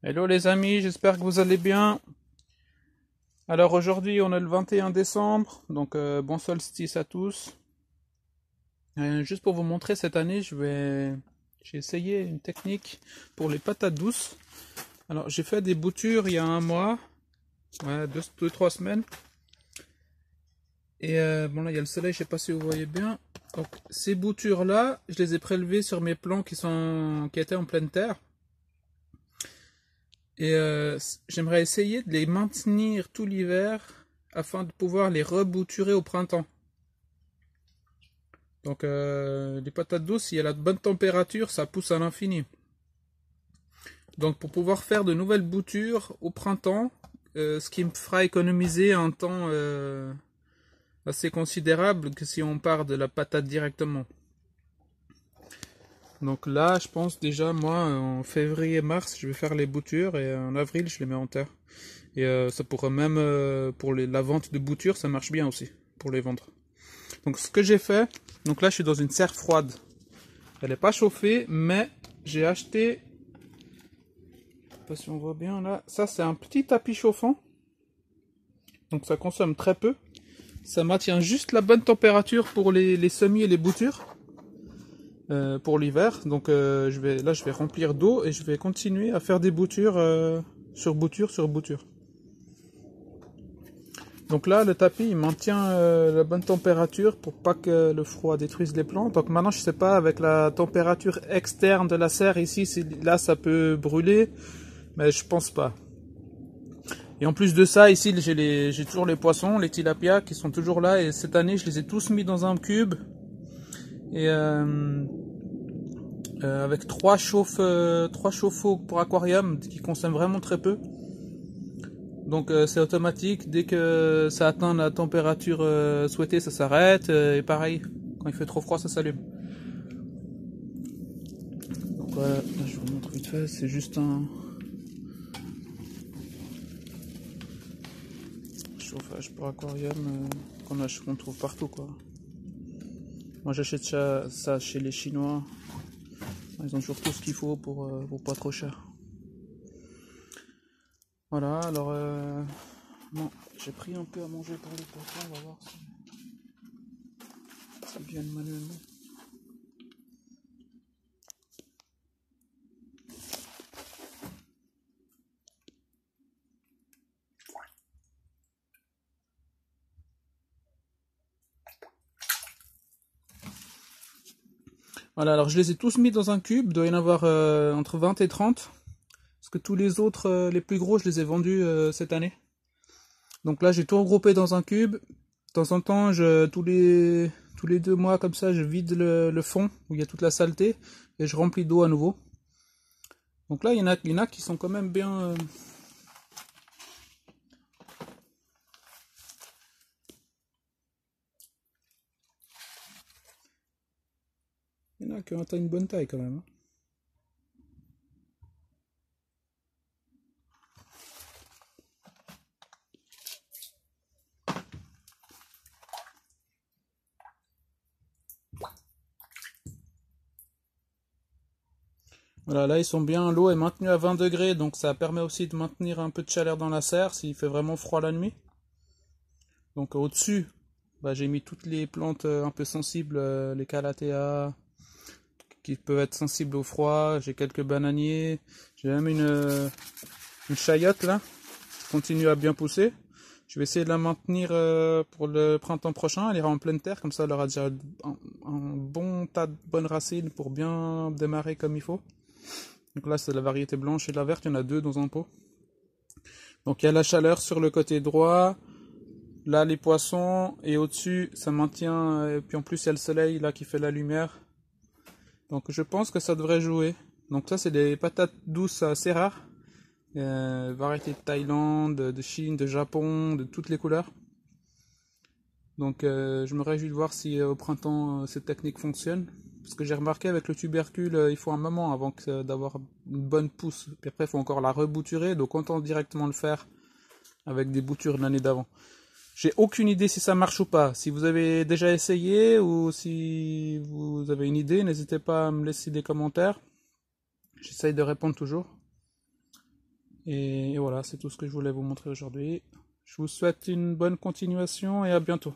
Hello les amis, j'espère que vous allez bien. Alors aujourd'hui on est le 21 décembre, donc bon solstice à tous. Juste pour vous montrer cette année, j'ai essayé une technique pour les patates douces. Alors j'ai fait des boutures il y a un mois, ouais, deux, 3 semaines. Et bon là il y a le soleil, je sais pas si vous voyez bien. Donc ces boutures là, je les ai prélevées sur mes plants qui étaient en pleine terre. Et j'aimerais essayer de les maintenir tout l'hiver afin de pouvoir les rebouturer au printemps. Donc les patates douces, si elle a de bonne température, ça pousse à l'infini. Donc pour pouvoir faire de nouvelles boutures au printemps, ce qui me fera économiser un temps assez considérable que si on part de la patate directement. Donc là, je pense déjà, moi, en février-mars, je vais faire les boutures et en avril, je les mets en terre. Et ça pourrait même, pour la vente de boutures, ça marche bien aussi, pour les vendre. Donc ce que j'ai fait, donc là je suis dans une serre froide. Elle n'est pas chauffée, mais j'ai acheté, je sais pas si on voit bien là, ça c'est un petit tapis chauffant. Donc ça consomme très peu. Ça maintient juste la bonne température pour les semis et les boutures. Pour l'hiver. Donc je vais remplir d'eau et je vais continuer à faire des boutures sur bouture sur bouture. Donc là, le tapis, il maintient la bonne température pour pas que le froid détruise les plantes. Donc maintenant, je sais pas, avec la température externe de la serre ici, là, ça peut brûler, mais je pense pas. Et en plus de ça, ici, j'ai toujours les poissons, les tilapias, qui sont toujours là. Et cette année, je les ai tous mis dans un cube. Et avec trois chauffe-eau pour aquarium, qui consomment vraiment très peu. Donc c'est automatique, dès que ça atteint la température souhaitée, ça s'arrête, et pareil, quand il fait trop froid, ça s'allume. Donc voilà, là, je vous montre vite fait, c'est juste un chauffage pour aquarium qu'on trouve partout quoi. Moi j'achète ça chez les Chinois, ils ont toujours tout ce qu'il faut pour pas trop cher. Voilà, alors bon, j'ai pris un peu à manger pour les poissons, on va voir s'ils viennent manuellement. Voilà, alors je les ai tous mis dans un cube, il doit y en avoir entre 20 et 30. Parce que tous les autres, les plus gros, je les ai vendus cette année. Donc là, j'ai tout regroupé dans un cube. De temps en temps, tous les 2 mois, comme ça, je vide le fond, où il y a toute la saleté, et je remplis d'eau à nouveau. Donc là, il y en a qui sont quand même bien... Il y en a qui ont atteint une bonne taille quand même. Voilà, là ils sont bien, l'eau est maintenue à 20 degrés, donc ça permet aussi de maintenir un peu de chaleur dans la serre s'il fait vraiment froid la nuit. Donc au-dessus, bah, j'ai mis toutes les plantes un peu sensibles, les calathea, qui peuvent être sensibles au froid, j'ai quelques bananiers, j'ai même une chayotte là, qui continue à bien pousser. Je vais essayer de la maintenir pour le printemps prochain, elle ira en pleine terre, comme ça elle aura déjà un bon tas de bonnes racines pour bien démarrer comme il faut. Donc là c'est la variété blanche et la verte, il y en a 2 dans un pot. Donc il y a la chaleur sur le côté droit, là les poissons, et au-dessus ça maintient, et puis en plus il y a le soleil là qui fait la lumière. Donc je pense que ça devrait jouer. Donc ça c'est des patates douces assez rares. Variété de Thaïlande, de Chine, de Japon, de toutes les couleurs. Donc je me réjouis de voir si au printemps cette technique fonctionne. Parce que j'ai remarqué avec le tubercule, il faut un moment avant d'avoir une bonne pousse. Puis après il faut encore la rebouturer. Donc autant directement le faire avec des boutures de l'année d'avant. J'ai aucune idée si ça marche ou pas. Si vous avez déjà essayé ou si vous avez une idée, n'hésitez pas à me laisser des commentaires. J'essaye de répondre toujours. Et voilà, c'est tout ce que je voulais vous montrer aujourd'hui. Je vous souhaite une bonne continuation et à bientôt.